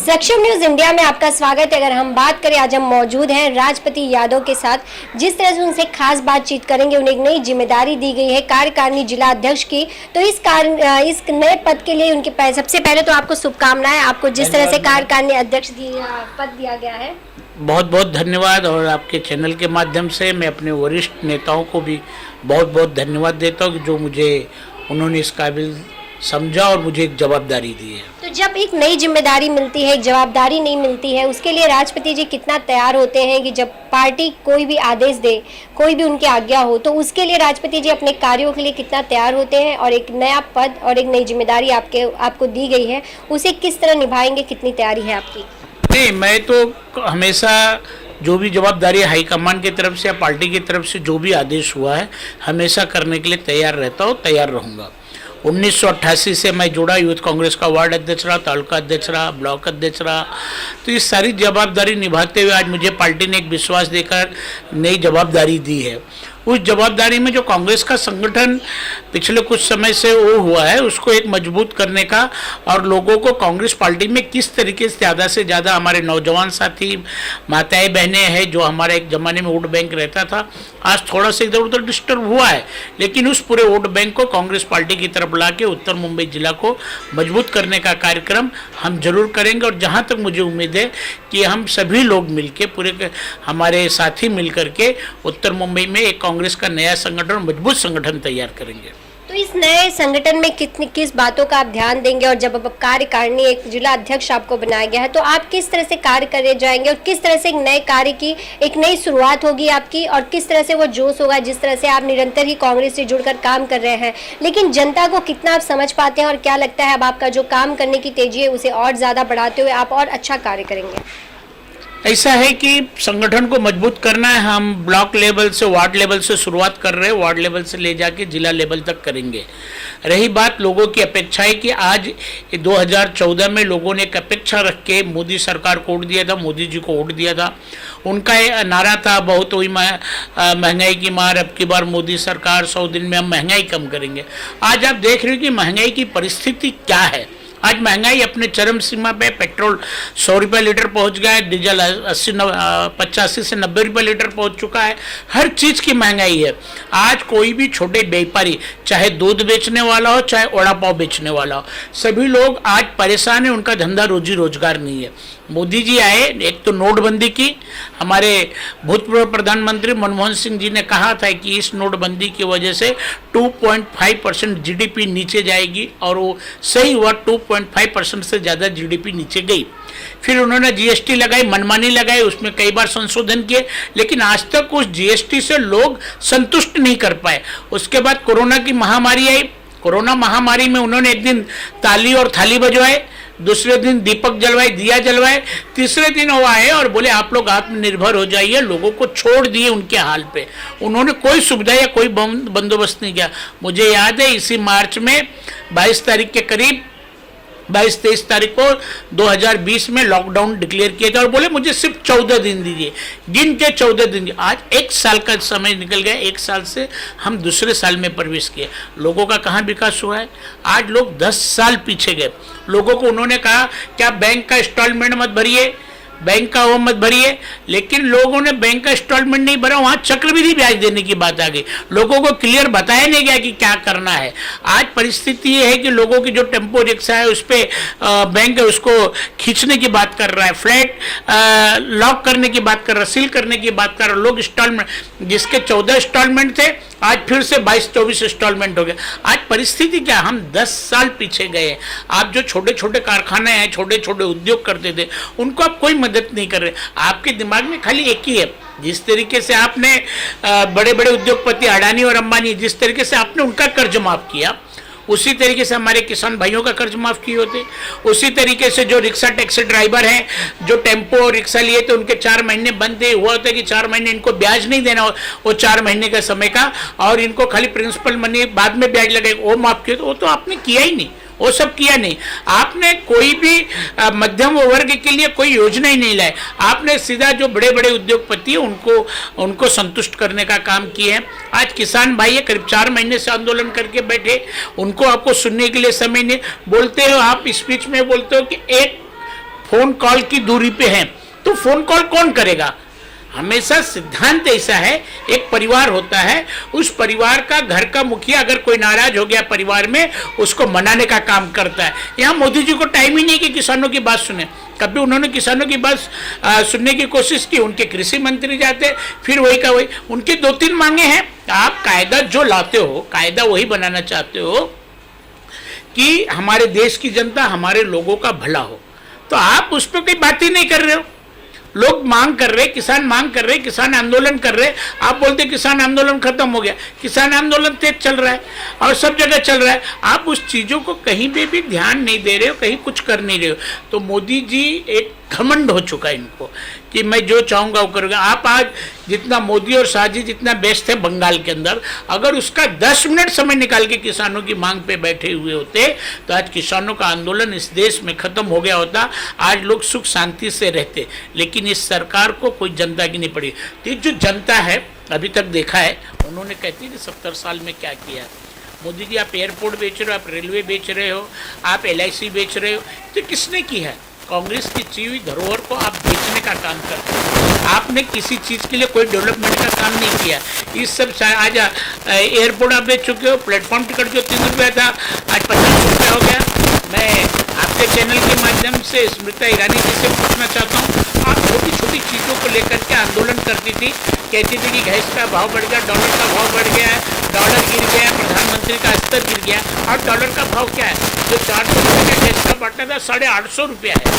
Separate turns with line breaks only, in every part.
सक्षम news India में आपका स्वागत है। अगर हम बात करें, आज हम मौजूद हैं राजपति यादव के साथ। जिस तरह से उनसे खास बातचीत करेंगे, उन्हें एक नई जिम्मेदारी दी गई है कार्यकारिणी जिला अध्यक्ष की। तो इस नए पद के लिए उनके सबसे पहले तो आपको शुभकामनाएं। आपको जिस तरह से कार्यकारिणी अध्यक्ष पद दिया गया है,
बहुत बहुत धन्यवाद। और आपके चैनल के माध्यम से मैं अपने वरिष्ठ नेताओं को भी बहुत बहुत धन्यवाद देता हूँ, जो मुझे उन्होंने इस काबिल समझा और मुझे एक जवाबदारी दी है।
तो जब एक नई जिम्मेदारी मिलती है, एक जवाबदारी नहीं मिलती है, उसके लिए राष्ट्रपति जी कितना तैयार होते हैं कि जब पार्टी कोई भी आदेश दे, कोई भी उनकी आज्ञा हो, तो उसके लिए राष्ट्रपति जी अपने कार्यों के लिए कितना तैयार होते हैं? और एक नया पद और एक नई जिम्मेदारी आपको दी गई है, उसे किस तरह निभाएंगे? कितनी तैयारी है आपकी?
नहीं, मैं तो हमेशा जो भी जवाबदारी हाईकमान की तरफ से या पार्टी की तरफ से जो भी आदेश हुआ है, हमेशा करने के लिए तैयार रहता हूँ, तैयार रहूँगा। 1988 से मैं जुड़ा, यूथ कांग्रेस का वार्ड अध्यक्ष रहा, तालुका अध्यक्ष रहा, ब्लॉक अध्यक्ष रहा। तो इस सारी जवाबदारी निभाते हुए आज मुझे पार्टी ने एक विश्वास देकर नई जवाबदारी दी है। उस जवाबदारी में जो कांग्रेस का संगठन पिछले कुछ समय से वो हुआ है, उसको एक मजबूत करने का, और लोगों को कांग्रेस पार्टी में किस तरीके से ज़्यादा हमारे नौजवान साथी, माताएं बहनें हैं, जो हमारा एक ज़माने में वोट बैंक रहता था, आज थोड़ा सा इधर उधर डिस्टर्ब हुआ है, लेकिन उस पूरे वोट बैंक को कांग्रेस पार्टी की तरफ ला के उत्तर मुंबई जिला को मजबूत करने का कार्यक्रम हम जरूर करेंगे। और जहाँ तक मुझे उम्मीद है कि हम सभी लोग मिलके, पूरे हमारे साथी मिल करके उत्तर मुंबई में एक कांग्रेस का नया संगठन, मजबूत संगठन तैयार करेंगे।
तो इस नए संगठन में किस बातों का आप ध्यान देंगे? और जब अब कार्यकारिणी एक जिला अध्यक्ष आपको बनाया गया है, तो आप किस तरह से कार्य करे जाएंगे और किस तरह से एक नए कार्य की एक नई शुरुआत होगी आपकी, और किस तरह से वो जोश होगा? जिस तरह से आप निरंतर ही कांग्रेस से जुड़कर काम कर रहे हैं, लेकिन जनता को कितना आप समझ पाते हैं, और क्या लगता है अब आपका जो काम करने की तेजी है उसे और ज़्यादा बढ़ाते हुए आप और अच्छा कार्य करेंगे?
ऐसा है कि संगठन को मजबूत करना है। हम ब्लॉक लेवल से, वार्ड लेवल से शुरुआत कर रहे हैं, वार्ड लेवल से ले जाके जिला लेवल तक करेंगे। रही बात लोगों की अपेक्षा है कि आज 2014 में लोगों ने एक अपेक्षा रख के मोदी सरकार को वोट दिया था, मोदी जी को वोट दिया था। उनका नारा था, बहुत हुई महंगाई की मार, अब की बार मोदी सरकार, 100 दिन में हम महंगाई कम करेंगे। आज आप देख रहे हो कि महंगाई की परिस्थिति क्या है। आज महंगाई अपने चरम सीमा पे, पेट्रोल 100 रुपये लीटर पहुंच गया है, डीजल 85 से 90 रुपये लीटर पहुंच चुका है। हर चीज़ की महंगाई है। आज कोई भी छोटे व्यापारी, चाहे दूध बेचने वाला हो, चाहे वड़ा पाव बेचने वाला हो, सभी लोग आज परेशान हैं। उनका धंधा रोजी रोजगार नहीं है। मोदी जी आए, एक तो नोटबंदी की, हमारे भूतपूर्व प्रधानमंत्री मनमोहन सिंह जी ने कहा था कि इस नोटबंदी की वजह से 2.5% जीडीपी नीचे जाएगी, और वो सही हुआ, 2.5% से ज़्यादा जीडीपी नीचे गई। फिर उन्होंने जीएसटी लगाई, मनमानी लगाई, उसमें कई बार संशोधन किए, लेकिन आज तक उस जीएसटी से लोग संतुष्ट नहीं कर पाए। उसके बाद कोरोना की महामारी आई। कोरोना महामारी में उन्होंने एक दिन ताली और थाली बजवाए, दूसरे दिन दीपक जलवाए, दिया जलवाए, तीसरे दिन वो आए और बोले आप लोग आत्मनिर्भर हो जाइए, लोगों को छोड़ दिए उनके हाल पे। उन्होंने कोई सुविधा या कोई बंदोबस्त नहीं किया। मुझे याद है इसी मार्च में 22 तारीख के करीब, 22-23 तारीख को 2020 में लॉकडाउन डिक्लेयर किया था, और बोले मुझे सिर्फ 14 दिन दीजिए, गिन के 14 दिन। आज 1 साल का समय निकल गया, 1 साल से हम दूसरे साल में प्रवेश किए। लोगों का कहाँ विकास हुआ है? आज लोग 10 साल पीछे गए। लोगों को उन्होंने कहा क्या बैंक का इंस्टॉलमेंट मत भरिए, बैंक का वो मत भरिए, लेकिन लोगों ने बैंक का इंस्टॉलमेंट नहीं भरा, वहाँ चक्रवृद्धि ब्याज देने की बात आ गई। लोगों को क्लियर बताया नहीं गया कि क्या करना है। आज परिस्थिति ये है कि लोगों की जो टेम्पो रिक्शा है उस पर बैंक है उसको खींचने की बात कर रहा है, फ्लैट लॉक करने की बात कर रहा है, सील करने की बात कर रहा है। लोग इंस्टॉलमेंट, जिसके 14 इंस्टॉलमेंट थे, आज फिर से 22-24 इंस्टॉलमेंट हो गए। आज परिस्थिति क्या, हम 10 साल पीछे गए। आप जो छोटे छोटे कारखाने हैं, छोटे छोटे उद्योग करते थे, उनको आप कोई मदद नहीं कर रहे। आपके दिमाग में खाली एक ही है, जिस तरीके से आपने बड़े बड़े उद्योगपति अडानी और अंबानी, जिस तरीके से आपने उनका कर्ज माफ किया, उसी तरीके से हमारे किसान भाइयों का कर्ज माफ किए होते। उसी तरीके से जो रिक्शा टैक्सी ड्राइवर हैं, जो टेम्पो और रिक्शा लिए थे, उनके 4 महीने बंद थे। हुआ होता है कि 4 महीने इनको ब्याज नहीं देना, वो 4 महीने का समय का, और इनको खाली प्रिंसिपल मनी बाद में ब्याज लगेगा, वो माफ किए। तो वो तो आपने किया ही नहीं, वो सब किया नहीं। आपने कोई भी मध्यम वर्ग के लिए कोई योजना ही नहीं लाए। आपने सीधा जो बड़े बड़े उद्योगपति उनको संतुष्ट करने का काम किए हैं। आज किसान भाई करीब 4 महीने से आंदोलन करके बैठे, उनको आपको सुनने के लिए समय नहीं। बोलते हो आप, स्पीच में बोलते हो कि एक फोन कॉल की दूरी पे हैं, तो फोन कॉल कौन करेगा? हमेशा सिद्धांत ऐसा है, एक परिवार होता है, उस परिवार का घर का मुखिया अगर कोई नाराज हो गया परिवार में, उसको मनाने का काम करता है। यहाँ मोदी जी को टाइम ही नहीं कि किसानों की बात सुने। कभी उन्होंने किसानों की बात सुनने की कोशिश की, उनके कृषि मंत्री जाते फिर वही का वही। उनकी 2-3 मांगे हैं। आप कायदा जो लाते हो, कायदा वही बनाना चाहते हो कि हमारे देश की जनता, हमारे लोगों का भला हो, तो आप उस पर कोई बात ही नहीं कर रहे हो। लोग मांग कर रहे, किसान मांग कर रहे, किसान आंदोलन कर रहे, आप बोलते किसान आंदोलन खत्म हो गया। किसान आंदोलन तेज चल रहा है और सब जगह चल रहा है। आप उस चीज़ों को कहीं पे भी ध्यान नहीं दे रहे हो, कहीं कुछ कर नहीं रहे हो। तो मोदी जी एक घमंड हो चुका है इनको कि मैं जो चाहूँगा वो करूँगा। आप आज जितना मोदी और शाह जी जितना व्यस्त है बंगाल के अंदर, अगर उसका 10 मिनट समय निकाल के किसानों की मांग पे बैठे हुए होते तो आज किसानों का आंदोलन इस देश में खत्म हो गया होता। आज लोग सुख शांति से रहते, लेकिन इस सरकार को कोई जनता की नहीं पड़ी। तो जो जनता है अभी तक देखा है, उन्होंने कहती है कि 70 साल में क्या किया। मोदी जी आप एयरपोर्ट बेच रहे हो, आप रेलवे बेच रहे हो, आप LIC बेच रहे हो, तो किसने की है? कांग्रेस की ची हुई धरोहर को आप बेचने का काम करते हैं। आपने किसी चीज़ के लिए कोई डेवलपमेंट का काम नहीं किया। इस सब आज एयरपोर्ट आप बेच चुके हो, प्लेटफॉर्म टिकट जो 3 रुपया था आज 50 रुपया हो गया। मैं आपके चैनल के माध्यम से स्मृति ईरानी जी से पूछना चाहता हूँ, आप छोटी छोटी चीज़ों को लेकर के आंदोलन करती थी, कहती थी कि गैस का भाव बढ़ गया, डॉलर का भाव बढ़ गया है, डॉलर गिर गया है, प्रधानमंत्री का स्तर गिर गया। और डॉलर का भाव क्या है? जो 400 रुपये का गैस का बाटला था 850 रुपया है,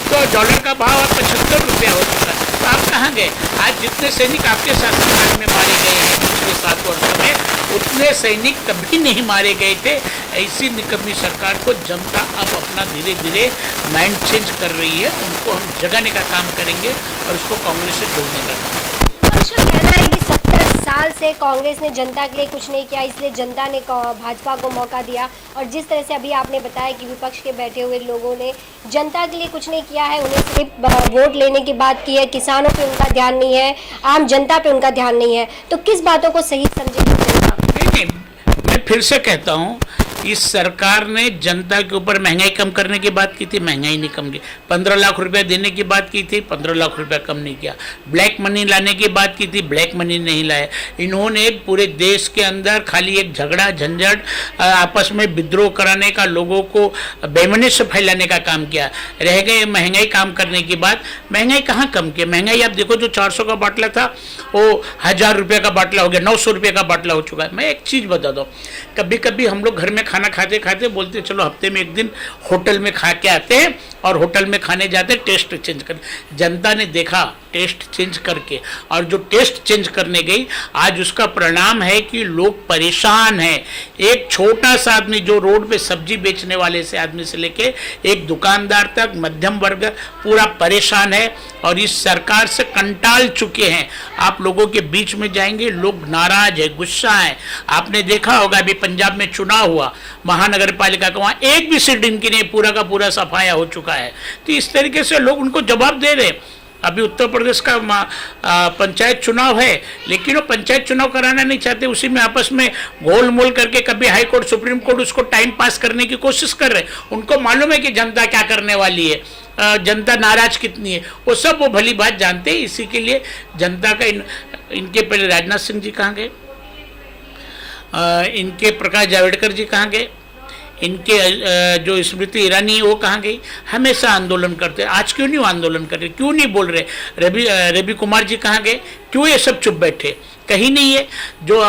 तो डॉलर का भाव अब 75 रुपया हो चुका है। तो आप कहाँ गए? आज जितने सैनिक आपके शासनकाल में मारे गए हैं पिछले 7 वर्षों में, उतने सैनिक कभी नहीं मारे गए थे। ऐसी निकम्मी सरकार को जनता अब अपना धीरे धीरे माइंड चेंज कर रही है। उनको हम जगाने का काम करेंगे और उसको कांग्रेस से जोड़ने का काम।
विपक्ष का कहना है कि 70 साल से कांग्रेस ने जनता के लिए कुछ नहीं किया, इसलिए जनता ने भाजपा को मौका दिया। और जिस तरह से अभी आपने बताया कि विपक्ष के बैठे हुए लोगों ने जनता के लिए कुछ नहीं किया है, उन्हें सिर्फ वोट लेने की बात की है, किसानों पे उनका ध्यान नहीं है, आम जनता पे उनका ध्यान नहीं है, तो किस बातों को सही समझेगी जनता?
नहीं, मैं फिर से कहता हूँ, इस सरकार ने जनता के ऊपर महंगाई कम करने की बात की थी, महंगाई नहीं कम की। 15 लाख रुपए देने की बात की थी, 15 लाख रुपए कम नहीं किया। ब्लैक मनी लाने की बात की थी, ब्लैक मनी नहीं लाया। इन्होंने पूरे देश के अंदर खाली एक झगड़ा झंझट, आपस में विद्रोह कराने का, लोगों को बेमनी से फैलाने का काम किया। रह गए महंगाई काम करने की बात। महंगाई कहाँ कम की? महंगाई आप देखो, जो 400 का बाटला था वो 1000 रुपये का बाटला हो गया, 900 रुपये का बाटला हो चुका है। मैं एक चीज़ बता दूँ, कभी कभी हम लोग घर में खाना खाते खाते बोलते चलो हफ्ते में एक दिन होटल में खा के आते हैं, और होटल में खाने जाते टेस्ट चेंज कर। जनता ने देखा टेस्ट चेंज करके, और जो टेस्ट चेंज करने गई, आज उसका परिणाम है कि लोग परेशान हैं। एक छोटा सा आदमी जो रोड पे सब्जी बेचने वाले से आदमी से लेके एक दुकानदार तक, मध्यम वर्ग पूरा परेशान है और इस सरकार से कंटाल चुके हैं। आप लोगों के बीच में जाएंगे, लोग नाराज है, गुस्सा है। आपने देखा होगा अभी पंजाब में चुनाव हुआ, महानगर पालिका का, वहाँ एक भी सीट इनकी नहीं, पूरा का पूरा सफाया हो चुका है। तो इस तरीके से लोग उनको जवाब दे रहे। अभी उत्तर प्रदेश का पंचायत चुनाव है, लेकिन वो पंचायत चुनाव कराना नहीं चाहते, उसी में आपस में गोल मोल करके कभी हाई कोर्ट, सुप्रीम कोर्ट उसको टाइम पास करने की कोशिश कर रहे। उनको मालूम है कि जनता क्या करने वाली है, जनता नाराज कितनी है, वो सब वो भली बात जानते हैं। इसी के लिए जनता का इनके पहले राजनाथ सिंह जी कहाँ गए, इनके प्रकाश जावड़ेकर जी कहाँ गए, इनके जो स्मृति ईरानी वो कहाँ गई? हमेशा आंदोलन करते। आज क्यों नहीं आंदोलन कर रहे, क्यों नहीं बोल रहे? रवि कुमार जी कहाँ गए? क्यों ये सब चुप बैठे? कहीं नहीं है। जो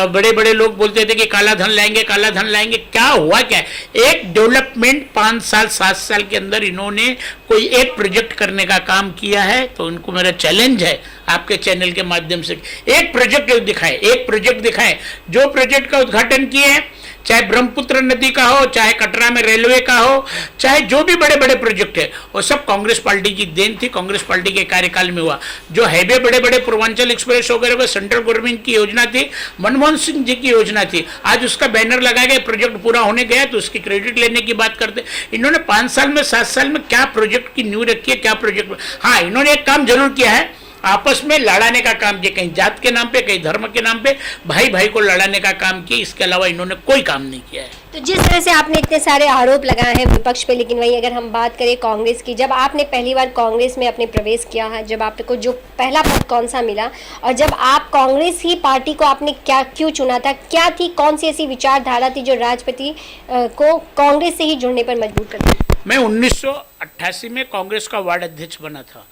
बड़े बड़े लोग बोलते थे कि काला धन लाएंगे, काला धन लाएंगे, क्या हुआ? क्या एक डेवलपमेंट 5 साल 7 साल के अंदर इन्होंने कोई एक प्रोजेक्ट करने का काम किया है? तो उनको मेरा चैलेंज है आपके चैनल के माध्यम से, एक प्रोजेक्ट दिखाएं, एक प्रोजेक्ट दिखाएं। जो प्रोजेक्ट का उद्घाटन किए हैं, चाहे ब्रह्मपुत्र नदी का हो, चाहे कटरा में रेलवे का हो, चाहे जो भी बड़े बड़े प्रोजेक्ट है, वो सब कांग्रेस पार्टी की देन थी, कांग्रेस पार्टी के कार्यकाल में हुआ। जो हाईवे बड़े बड़े पूर्वांचल एक्सप्रेस वगैरह, वो सेंट्रल गवर्नमेंट की योजना थी, मनमोहन सिंह जी की योजना थी। आज उसका बैनर लगाया गया, प्रोजेक्ट पूरा होने गया तो उसकी क्रेडिट लेने की बात करते। इन्होंने 5 साल में 7 साल में क्या प्रोजेक्ट की नींव रखी है, क्या प्रोजेक्ट? हाँ, इन्होंने एक काम जरूर किया है, आपस में लड़ाने का काम किया, कहीं जात के नाम पे, कहीं धर्म के नाम पे भाई भाई को लड़ाने का काम किया। इसके अलावा इन्होंने कोई काम नहीं किया है।
तो जिस तरह से आपने इतने सारे आरोप लगाए हैं विपक्ष पे, लेकिन वहीं अगर हम बात करें कांग्रेस की, जब आपने पहली बार कांग्रेस में अपने प्रवेश किया है, जब आपको जो पहला पद कौन सा मिला, और जब आप कांग्रेस ही पार्टी को आपने क्यों चुना था, क्या थी, कौन सी ऐसी विचारधारा थी जो राष्ट्रपति को कांग्रेस से ही जुड़ने पर मजबूर कर दी?
मैं 1988 में कांग्रेस का वार्ड अध्यक्ष बना था।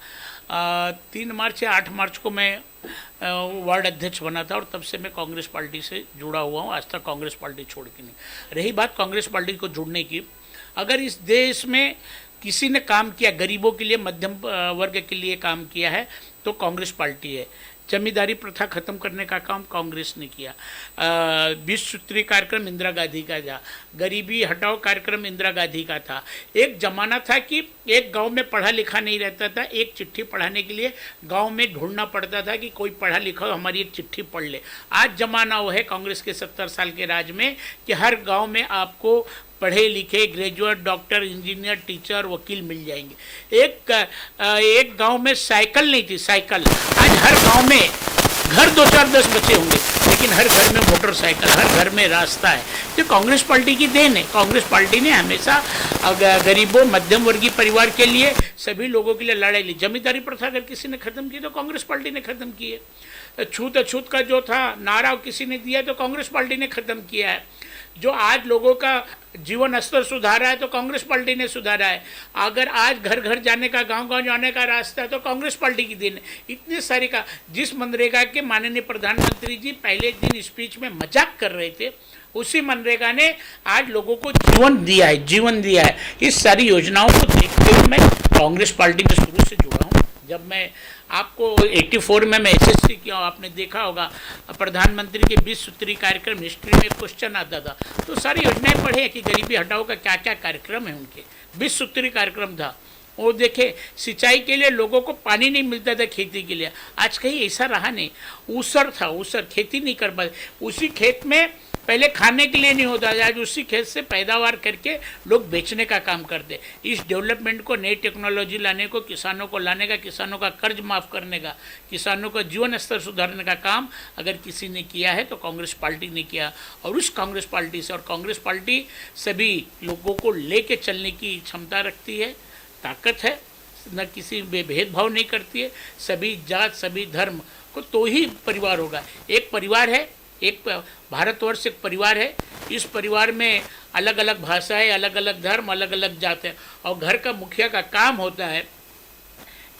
3 मार्च या 8 मार्च को मैं वार्ड अध्यक्ष बना था, और तब से मैं कांग्रेस पार्टी से जुड़ा हुआ हूँ। आज तक कांग्रेस पार्टी छोड़ के नहीं। रही बात कांग्रेस पार्टी को जुड़ने की, अगर इस देश में किसी ने काम किया, गरीबों के लिए, मध्यम वर्ग के लिए काम किया है, तो कांग्रेस पार्टी है। जमींदारी प्रथा खत्म करने का काम कांग्रेस ने किया। 20 सूत्री कार्यक्रम इंदिरा गांधी का था। गरीबी हटाओ कार्यक्रम इंदिरा गांधी का था। एक जमाना था कि एक गांव में पढ़ा लिखा नहीं रहता था, एक चिट्ठी पढ़ाने के लिए गांव में ढूंढना पड़ता था कि कोई पढ़ा लिखा हो, हमारी एक चिट्ठी पढ़ ले। आज जमाना वो है कांग्रेस के 70 साल के राज में कि हर गाँव में आपको पढ़े लिखे ग्रेजुएट, डॉक्टर, इंजीनियर, टीचर, वकील मिल जाएंगे। एक गांव में साइकिल नहीं थी, साइकिल। आज हर गांव में घर 2, 4, 10 बच्चे होंगे, लेकिन हर घर में मोटरसाइकिल, हर घर में रास्ता है। तो कांग्रेस पार्टी की देन है। कांग्रेस पार्टी ने हमेशा गरीबों, मध्यम वर्गीय परिवार के लिए, सभी लोगों के लिए लड़ाई ली। जमींदारी प्रथा अगर किसी ने खत्म की तो कांग्रेस पार्टी ने खत्म की है। छूत अछूत का जो था नारा किसी ने दिया तो कांग्रेस पार्टी ने खत्म किया है। जो आज लोगों का जीवन स्तर सुधारा है तो कांग्रेस पार्टी ने सुधारा है। अगर आज घर घर जाने का, गांव गांव जाने का रास्ता है तो कांग्रेस पार्टी की देन है। इतने सारे का, जिस मनरेगा के माननीय प्रधानमंत्री जी पहले दिन स्पीच में मजाक कर रहे थे, उसी मनरेगा ने आज लोगों को जीवन दिया है, जीवन दिया है। इस सारी योजनाओं को देखते हुए मैं कांग्रेस पार्टी में शुरू से जुड़ा हूँ। जब मैं आपको 84 में मैं एसएससी किया, आपने देखा होगा प्रधानमंत्री के 20 सूत्री कार्यक्रम हिस्ट्री में क्वेश्चन आता था, तो सारी योजनाएं पढ़े कि गरीबी हटाओ का क्या क्या कार्यक्रम है उनके। 20 सूत्री कार्यक्रम था वो देखे। सिंचाई के लिए लोगों को पानी नहीं मिलता था, खेती के लिए। आज कहीं ऐसा रहा नहीं। ऊसर था, ऊसर खेती नहीं कर पाते। उसी खेत में पहले खाने के लिए नहीं होता था, आज उसी खेत से पैदावार करके लोग बेचने का काम करते। इस डेवलपमेंट को, नई टेक्नोलॉजी लाने को, किसानों को लाने का, किसानों का कर्ज माफ़ करने का, किसानों का जीवन स्तर सुधारने का काम अगर किसी ने किया है तो कांग्रेस पार्टी ने किया। और उस कांग्रेस पार्टी से, और कांग्रेस पार्टी सभी लोगों को लेके चलने की क्षमता रखती है, ताकत है, न किसी में भेदभाव नहीं करती है। सभी जात, सभी धर्म को तो ही परिवार होगा। एक परिवार है, एक भारतवर्ष एक परिवार है। इस परिवार में अलग अलग भाषाएं, अलग अलग धर्म, अलग अलग जात है। और घर का मुखिया का काम होता है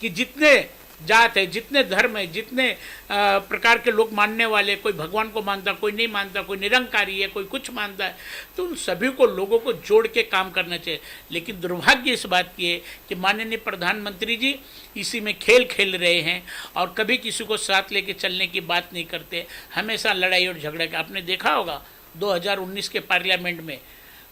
कि जितने जात है, जितने धर्म है, जितने प्रकार के लोग मानने वाले, कोई भगवान को मानता, कोई नहीं मानता, कोई निरंकारी है, कोई कुछ मानता है, तो उन सभी को, लोगों को जोड़ के काम करना चाहिए। लेकिन दुर्भाग्य इस बात की है कि माननीय प्रधानमंत्री जी इसी में खेल खेल रहे हैं और कभी किसी को साथ लेके चलने की बात नहीं करते। हमेशा लड़ाई और झगड़े का। आपने देखा होगा 2019 के पार्लियामेंट में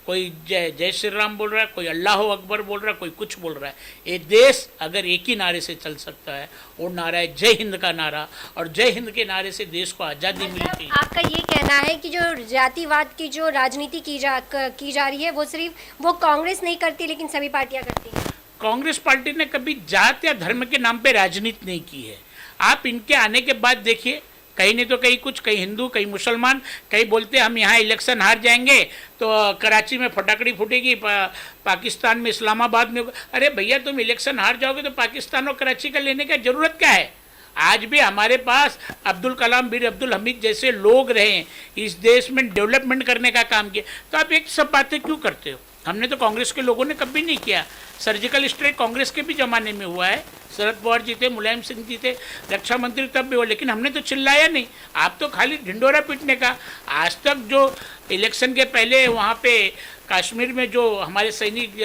कोई जय जय श्री राम बोल रहा है, कोई अल्लाह अकबर बोल रहा है, कोई कुछ बोल रहा है। ये देश अगर एक ही नारे से चल सकता है, वो नारा है जय हिंद का नारा, और जय हिंद के नारे से देश को आज़ादी मिली थी।
आपका ये कहना है कि जो जातिवाद की जो राजनीति की जा रही है वो सिर्फ वो कांग्रेस नहीं करती, लेकिन सभी पार्टियां करती हैं?
कांग्रेस पार्टी ने कभी जात या धर्म के नाम पे राजनीति नहीं की है। आप इनके आने के बाद देखिए, कहीं नहीं तो कहीं कुछ, कहीं हिंदू, कहीं मुसलमान, कहीं बोलते हम यहाँ इलेक्शन हार जाएंगे तो कराची में फटाकड़ी फूटेगी, पाकिस्तान में, इस्लामाबाद में। अरे भैया, तुम इलेक्शन हार जाओगे तो पाकिस्तान और कराची का लेने का जरूरत क्या है? आज भी हमारे पास अब्दुल कलाम, बीर अब्दुल हमीद जैसे लोग रहे, इस देश में डेवलपमेंट करने का काम किया, तो आप एक सब बातें क्यों करते हो? हमने तो कांग्रेस के लोगों ने कभी नहीं किया। सर्जिकल स्ट्राइक कांग्रेस के भी ज़माने में हुआ है। शरद पवार जी थे, मुलायम सिंह जी थे, रक्षा मंत्री तब भी हुआ, लेकिन हमने तो चिल्लाया नहीं। आप तो खाली ढिंडोरा पीटने का। आज तक जो इलेक्शन के पहले वहाँ पे कश्मीर में जो हमारे सैनिक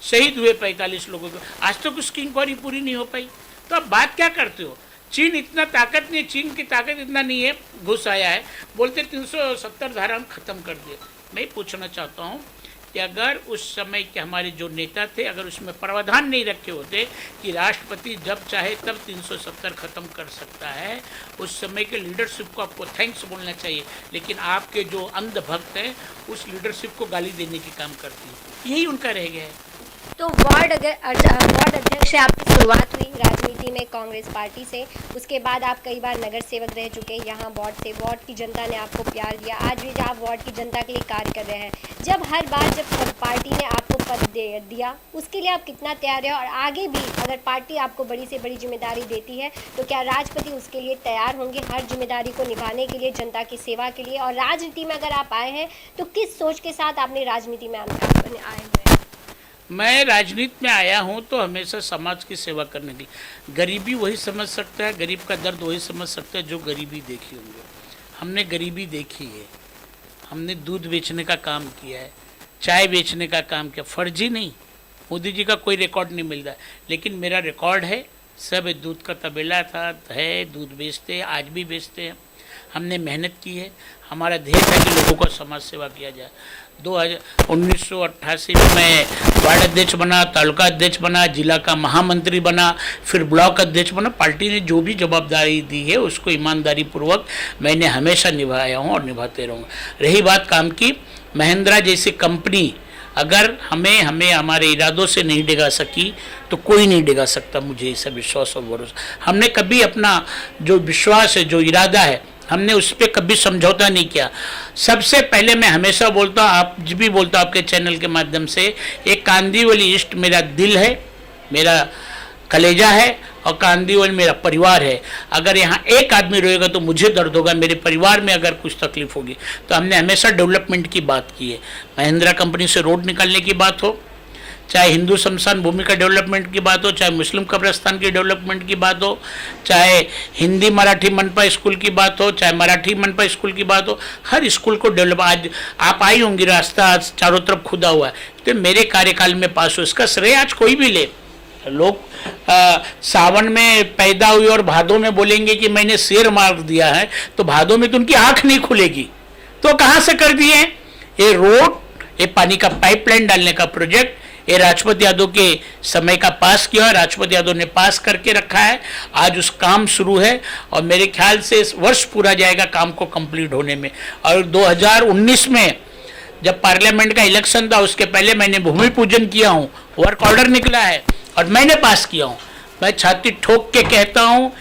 शहीद हुए 45 लोगों को, आज तक उसकी इंक्वायरी पूरी नहीं हो पाई। तो अब बात क्या करते हो? चीन इतना ताकत नहीं, चीन की ताकत इतना नहीं है, घुस आया है, बोलते 370 धारा हम खत्म कर दिए। मैं पूछना चाहता हूँ कि अगर उस समय के हमारे जो नेता थे, अगर उसमें प्रावधान नहीं रखे होते कि राष्ट्रपति जब चाहे तब 370 खत्म कर सकता है, उस समय के लीडरशिप को आपको थैंक्स बोलना चाहिए। लेकिन आपके जो अंधभक्त हैं उस लीडरशिप को गाली देने की काम करती है, यही उनका रह गया है।
तो वार्ड अध्यक्ष से आपकी शुरुआत हुई राजनीति में कांग्रेस पार्टी से, उसके बाद आप कई बार नगर सेवक रह चुके हैं यहाँ वार्ड से। वार्ड की जनता ने आपको प्यार दिया, आज भी आप वार्ड की जनता के लिए कार्य कर रहे हैं। जब हर बार जब पार्टी ने आपको पद दिया उसके लिए आप कितना तैयार हैं, और आगे भी अगर पार्टी आपको बड़ी से बड़ी जिम्मेदारी देती है तो क्या राजपति उसके लिए तैयार होंगे, हर जिम्मेदारी को निभाने के लिए, जनता की सेवा के लिए? और राजनीति में अगर आप आए हैं तो किस सोच के साथ आपने राजनीति में आए हुए हैं?
मैं राजनीति में आया हूं तो हमेशा समाज की सेवा करने की। गरीबी वही समझ सकता है, गरीब का दर्द वही समझ सकता है जो गरीबी देखी होंगे। हमने गरीबी देखी है, हमने दूध बेचने का काम किया है, चाय बेचने का काम किया, फर्जी नहीं, मोदी जी का कोई रिकॉर्ड नहीं मिल रहा, लेकिन मेरा रिकॉर्ड है। सब दूध का तबेला था, है, दूध बेचते हैं, आज भी बेचते हैं। हमने मेहनत की है, हमारा ध्येय था कि लोगों को समाज सेवा किया जाए। 1988 में मैं वार्ड अध्यक्ष बना, तालुका अध्यक्ष बना, जिला का महामंत्री बना, फिर ब्लॉक अध्यक्ष बना। पार्टी ने जो भी जवाबदारी दी है उसको ईमानदारी पूर्वक मैंने हमेशा निभाया हूँ और निभाते रहूँगा। रही बात काम की, महिंद्रा जैसी कंपनी अगर हमें हमारे इरादों से नहीं डिगा सकी तो कोई नहीं डिगा सकता, मुझे ऐसा विश्वास और भरोसा। हमने कभी अपना जो विश्वास है, जो इरादा है, हमने उस पर कभी समझौता नहीं किया। सबसे पहले मैं हमेशा बोलता हूँ, आप भी बोलता हूँ आपके चैनल के माध्यम से, एक कांदीवली ईस्ट मेरा दिल है, मेरा कलेजा है, और कांदीवली मेरा परिवार है। अगर यहाँ एक आदमी रोएगा तो मुझे दर्द होगा, मेरे परिवार में अगर कुछ तकलीफ होगी। तो हमने हमेशा डेवलपमेंट की बात की है। महिंद्रा कंपनी से रोड निकालने की बात हो, चाहे हिंदू शमशान भूमि का डेवलपमेंट की बात हो, चाहे मुस्लिम कब्रिस्तान की डेवलपमेंट की बात हो, चाहे हिंदी मराठी मनपा स्कूल की बात हो, चाहे मराठी मनपा स्कूल की बात हो, हर स्कूल को डेवलप। आज आप आई होंगी, रास्ता आज चारों तरफ खुदा हुआ है, तो मेरे कार्यकाल में पास हो। इसका श्रेय आज कोई भी ले। लोग सावन में पैदा हुई और भादों में बोलेंगे कि मैंने शेर मार दिया है, तो भादों में तो उनकी आंख नहीं खुलेगी। तो कहाँ से कर दिए ये रोड, ये पानी का पाइपलाइन डालने का प्रोजेक्ट, ये राजपत यादव के समय का पास किया है, राजपत यादव ने पास करके रखा है। आज उस काम शुरू है और मेरे ख्याल से इस वर्ष पूरा जाएगा काम को कंप्लीट होने में। और 2019 में जब पार्लियामेंट का इलेक्शन था उसके पहले मैंने भूमि पूजन किया हूँ, वर्क ऑर्डर निकला है और मैंने पास किया हूँ। मैं छाती ठोक के कहता हूँ,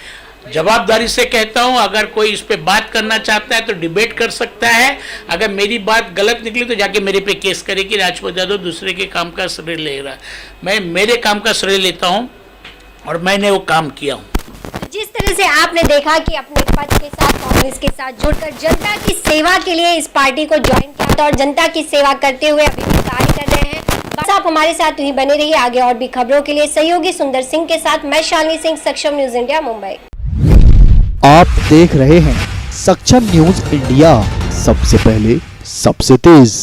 जवाबदारी से कहता हूँ, अगर कोई इस पे बात करना चाहता है तो डिबेट कर सकता है। अगर मेरी बात गलत निकली तो जाके मेरे पे केस करे कि राजपत यादव दूसरे के काम का श्रेय ले रहा है। मैं मेरे काम का श्रेय लेता हूँ और मैंने वो काम किया हूँ।
जिस तरह से आपने देखा कि अपने पद के साथ कांग्रेस के साथ जुड़कर जनता की सेवा के लिए इस पार्टी को ज्वाइन किया था और जनता की सेवा करते हुए अभी भी कार्य कर रहे हैं। बस आप हमारे साथ ही बने रहिए। आगे और भी खबरों के लिए सहयोगी सुंदर सिंह के साथ मैं शालिनी सिंह, सक्षम न्यूज इंडिया, मुंबई।
आप देख रहे हैं सक्षम न्यूज इंडिया, सबसे पहले सबसे तेज।